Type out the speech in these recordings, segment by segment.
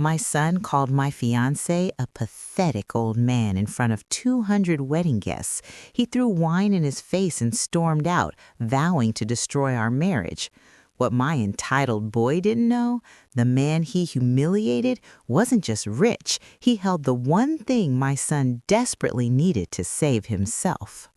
My son called my fiancé a pathetic old man in front of 200 wedding guests. He threw wine in his face and stormed out, vowing to destroy our marriage. What my entitled boy didn't know, the man he humiliated wasn't just rich, he held the one thing my son desperately needed to save himself.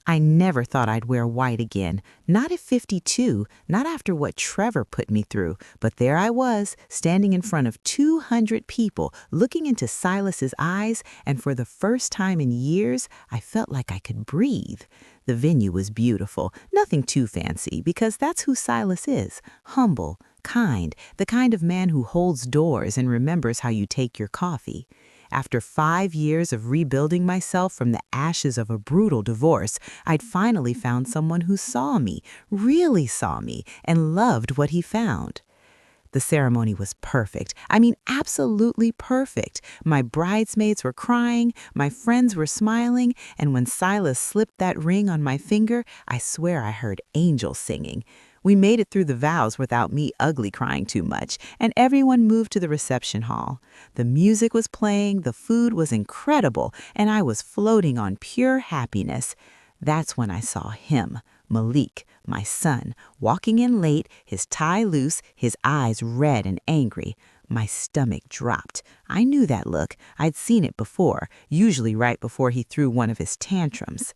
I never thought I'd wear white again, not at 52, not after what Trevor put me through, but there I was, standing in front of 200 people, looking into Silas's eyes, and for the first time in years, I felt like I could breathe. The venue was beautiful, nothing too fancy, because that's who Silas is, humble, kind, the kind of man who holds doors and remembers how you take your coffee. After 5 years of rebuilding myself from the ashes of a brutal divorce, I'd finally found someone who saw me, really saw me, and loved what he found. The ceremony was perfect. I mean, absolutely perfect. My bridesmaids were crying, my friends were smiling, and when Silas slipped that ring on my finger, I swear I heard angels singing. We made it through the vows without me ugly crying too much, and everyone moved to the reception hall. The music was playing, the food was incredible, and I was floating on pure happiness. That's when I saw him, Malik, my son, walking in late, his tie loose, his eyes red and angry. My stomach dropped. I knew that look. I'd seen it before, usually right before he threw one of his tantrums.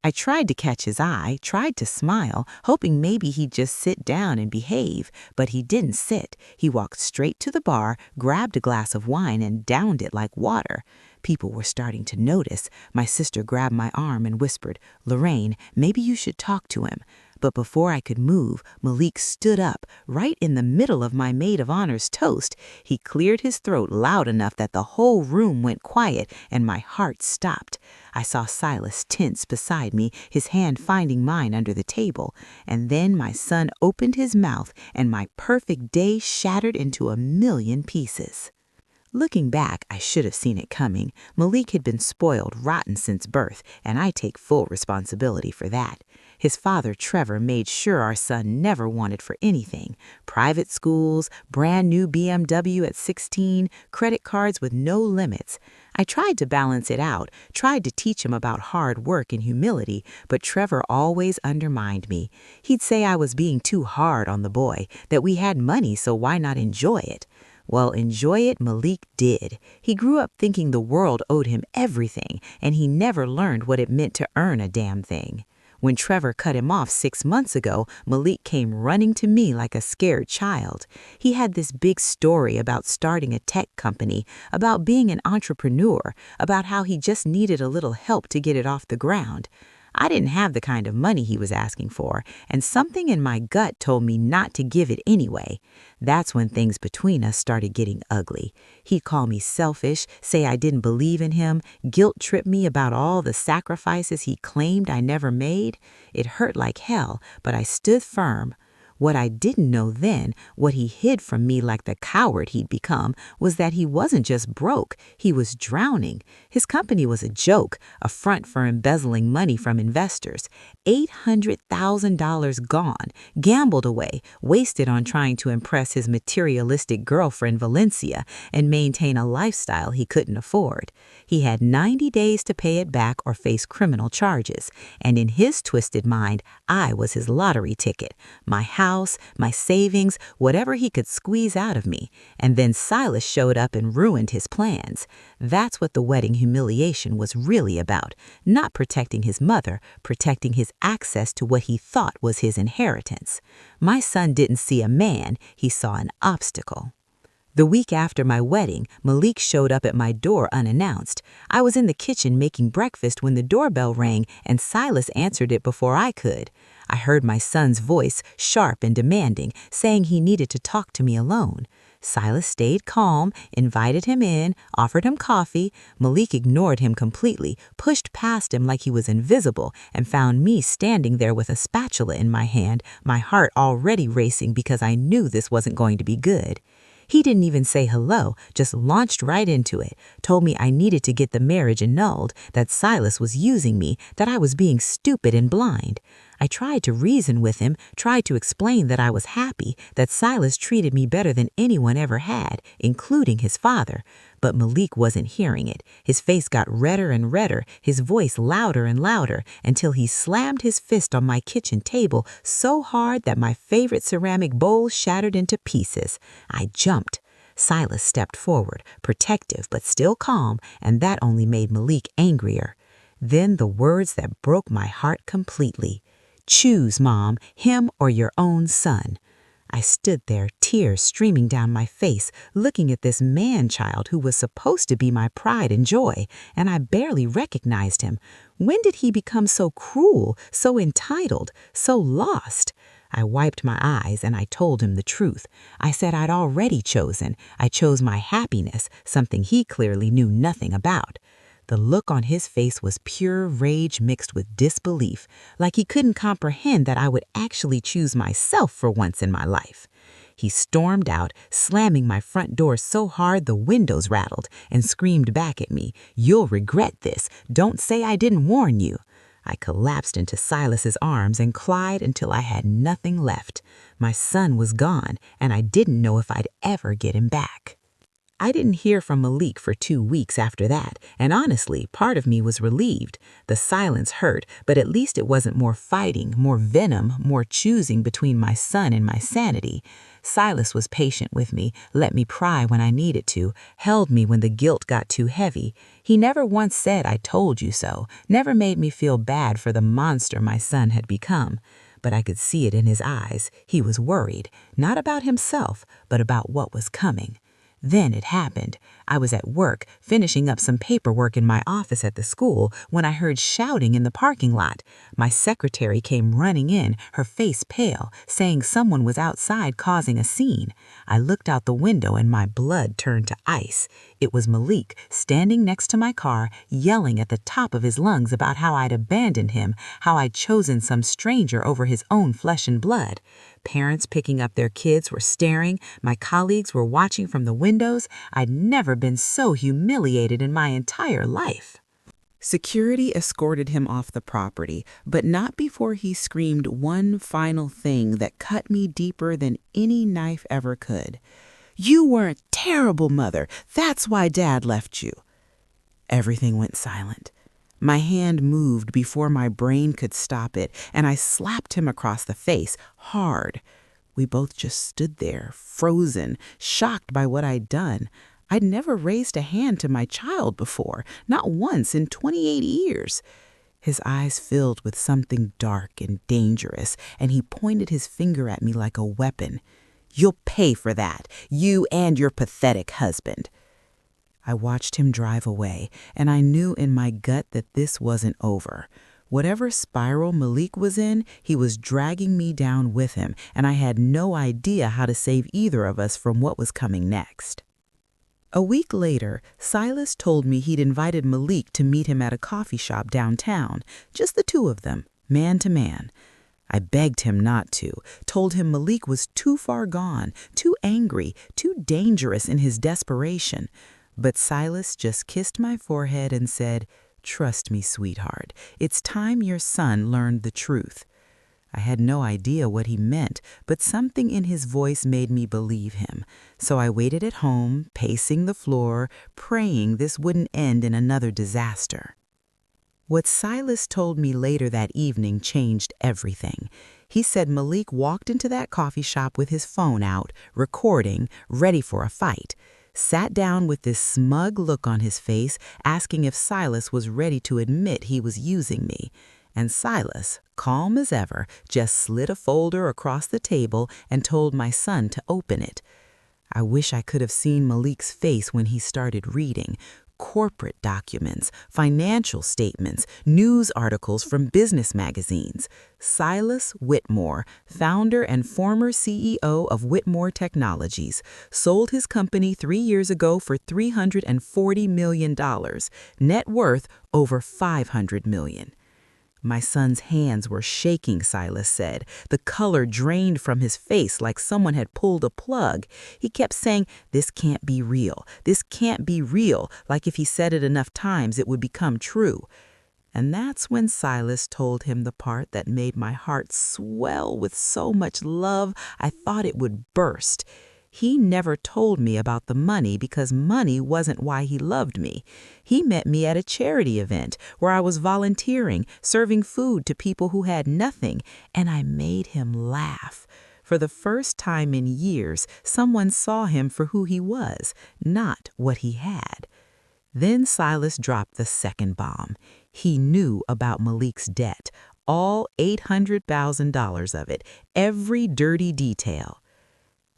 I tried to catch his eye, tried to smile, hoping maybe he'd just sit down and behave, but he didn't sit. He walked straight to the bar, grabbed a glass of wine, and downed it like water. People were starting to notice. My sister grabbed my arm and whispered, "Lorraine, maybe you should talk to him." But before I could move, Malik stood up, right in the middle of my maid of honor's toast. He cleared his throat loud enough that the whole room went quiet, and my heart stopped. I saw Silas tense beside me, his hand finding mine under the table. And then my son opened his mouth, and my perfect day shattered into a million pieces. Looking back, I should have seen it coming. Malik had been spoiled rotten since birth, and I take full responsibility for that. His father, Trevor, made sure our son never wanted for anything. Private schools, brand new BMW at 16, credit cards with no limits. I tried to balance it out, tried to teach him about hard work and humility, but Trevor always undermined me. He'd say I was being too hard on the boy, that we had money, so why not enjoy it? Well, enjoy it Malik did. He grew up thinking the world owed him everything, and he never learned what it meant to earn a damn thing. When Trevor cut him off 6 months ago, Malik came running to me like a scared child. He had this big story about starting a tech company, about being an entrepreneur, about how he just needed a little help to get it off the ground. I didn't have the kind of money he was asking for, and something in my gut told me not to give it anyway. That's when things between us started getting ugly. He'd call me selfish, say I didn't believe in him, guilt-trip me about all the sacrifices he claimed I never made. It hurt like hell, but I stood firm. What I didn't know then, what he hid from me like the coward he'd become, was that he wasn't just broke, he was drowning. His company was a joke, a front for embezzling money from investors. $800,000 gone, gambled away, wasted on trying to impress his materialistic girlfriend Valencia and maintain a lifestyle he couldn't afford. He had 90 days to pay it back or face criminal charges, and in his twisted mind, I was his lottery ticket, my house, my savings, whatever he could squeeze out of me. And then Silas showed up and ruined his plans. That's what the wedding humiliation was really about, not protecting his mother, protecting his access to what he thought was his inheritance. My son didn't see a man, he saw an obstacle. The week after my wedding, Malik showed up at my door unannounced. I was in the kitchen making breakfast when the doorbell rang, and Silas answered it before I could. I heard my son's voice, sharp and demanding, saying he needed to talk to me alone. Silas stayed calm, invited him in, offered him coffee. Malik ignored him completely, pushed past him like he was invisible, and found me standing there with a spatula in my hand, my heart already racing because I knew this wasn't going to be good. He didn't even say hello, just launched right into it, told me I needed to get the marriage annulled, that Silas was using me, that I was being stupid and blind. I tried to reason with him, tried to explain that I was happy, that Silas treated me better than anyone ever had, including his father. But Malik wasn't hearing it. His face got redder and redder, his voice louder and louder, until he slammed his fist on my kitchen table so hard that my favorite ceramic bowl shattered into pieces. I jumped. Silas stepped forward, protective but still calm, and that only made Malik angrier. Then the words that broke my heart completely. "Choose, Mom, him or your own son." I stood there, tears streaming down my face, looking at this man-child who was supposed to be my pride and joy, and I barely recognized him. When did he become so cruel, so entitled, so lost? I wiped my eyes and I told him the truth. I said I'd already chosen. I chose my happiness, something he clearly knew nothing about. The look on his face was pure rage mixed with disbelief, like he couldn't comprehend that I would actually choose myself for once in my life. He stormed out, slamming my front door so hard the windows rattled, and screamed back at me, "You'll regret this. Don't say I didn't warn you." I collapsed into Silas's arms and cried until I had nothing left. My son was gone, and I didn't know if I'd ever get him back. I didn't hear from Malik for 2 weeks after that, and honestly, part of me was relieved. The silence hurt, but at least it wasn't more fighting, more venom, more choosing between my son and my sanity. Silas was patient with me, let me cry when I needed to, held me when the guilt got too heavy. He never once said, "I told you so," never made me feel bad for the monster my son had become. But I could see it in his eyes. He was worried, not about himself, but about what was coming. Then it happened. I was at work, finishing up some paperwork in my office at the school, when I heard shouting in the parking lot. My secretary came running in, her face pale, saying someone was outside causing a scene. I looked out the window and my blood turned to ice. It was Malik, standing next to my car, yelling at the top of his lungs about how I'd abandoned him, how I'd chosen some stranger over his own flesh and blood. Parents picking up their kids were staring. My colleagues were watching from the windows. I'd never been so humiliated in my entire life. Security escorted him off the property, but not before he screamed one final thing that cut me deeper than any knife ever could. "You were a terrible mother. That's why Dad left you." Everything went silent. My hand moved before my brain could stop it, and I slapped him across the face, hard. We both just stood there, frozen, shocked by what I'd done. I'd never raised a hand to my child before, not once in 28 years. His eyes filled with something dark and dangerous, and he pointed his finger at me like a weapon. "You'll pay for that, you and your pathetic husband." I watched him drive away, and I knew in my gut that this wasn't over. Whatever spiral Malik was in, he was dragging me down with him, and I had no idea how to save either of us from what was coming next. A week later, Silas told me he'd invited Malik to meet him at a coffee shop downtown, just the two of them, man to man. I begged him not to, told him Malik was too far gone, too angry, too dangerous in his desperation. But Silas just kissed my forehead and said, "Trust me, sweetheart. It's time your son learned the truth." I had no idea what he meant, but something in his voice made me believe him. So I waited at home, pacing the floor, praying this wouldn't end in another disaster. What Silas told me later that evening changed everything. He said Malik walked into that coffee shop with his phone out, recording, ready for a fight. Sat down with this smug look on his face, asking if Silas was ready to admit he was using me. And Silas, calm as ever, just slid a folder across the table and told my son to open it. I wish I could have seen Malik's face when he started reading. Corporate documents, financial statements, news articles from business magazines. Silas Whitmore, founder and former CEO of Whitmore Technologies, sold his company 3 years ago for $340 million, net worth over $500 million. My son's hands were shaking, Silas said. The color drained from his face like someone had pulled a plug. He kept saying, "This can't be real. This can't be real," like if he said it enough times it would become true. And that's when Silas told him the part that made my heart swell with so much love I thought it would burst. He never told me about the money because money wasn't why he loved me. He met me at a charity event where I was volunteering, serving food to people who had nothing, and I made him laugh. For the first time in years, someone saw him for who he was, not what he had. Then Silas dropped the second bomb. He knew about Malik's debt, all $800,000 of it, every dirty detail.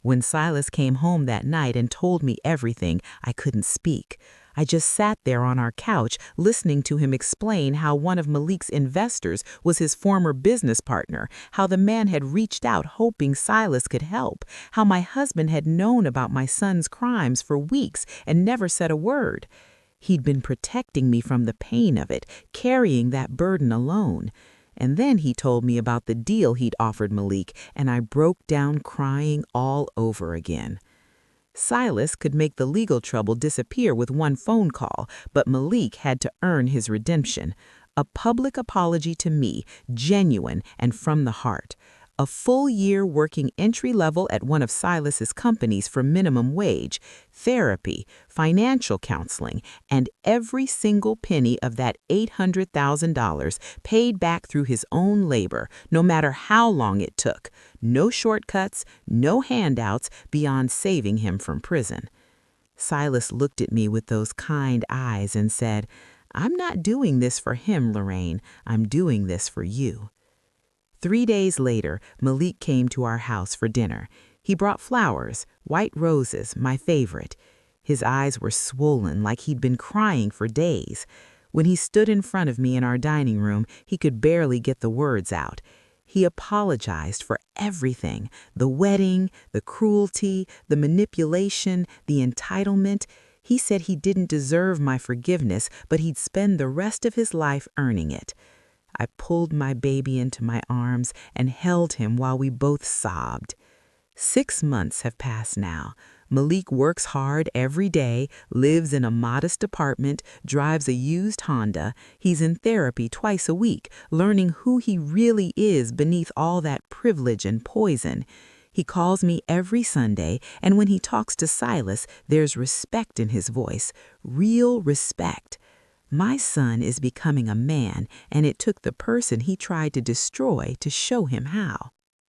When Silas came home that night and told me everything, I couldn't speak. I just sat there on our couch listening to him explain how one of Malik's investors was his former business partner, how the man had reached out hoping Silas could help, how my husband had known about my son's crimes for weeks and never said a word. He'd been protecting me from the pain of it, carrying that burden alone. And then he told me about the deal he'd offered Malik, and I broke down crying all over again. Silas could make the legal trouble disappear with one phone call, but Malik had to earn his redemption. A public apology to me, genuine and from the heart. A full year working entry-level at one of Silas's companies for minimum wage, therapy, financial counseling, and every single penny of that $800,000 paid back through his own labor, no matter how long it took. No shortcuts, no handouts beyond saving him from prison. Silas looked at me with those kind eyes and said, "I'm not doing this for him, Lorraine. I'm doing this for you." 3 days later, Malik came to our house for dinner. He brought flowers, white roses, my favorite. His eyes were swollen like he'd been crying for days. When he stood in front of me in our dining room, he could barely get the words out. He apologized for everything, the wedding, the cruelty, the manipulation, the entitlement. He said he didn't deserve my forgiveness, but he'd spend the rest of his life earning it. I pulled my baby into my arms and held him while we both sobbed. 6 months have passed now. Malik works hard every day, lives in a modest apartment, drives a used Honda. He's in therapy twice a week, learning who he really is beneath all that privilege and poison. He calls me every Sunday, and when he talks to Silas, there's respect in his voice, real respect. My son is becoming a man, and it took the person he tried to destroy to show him how.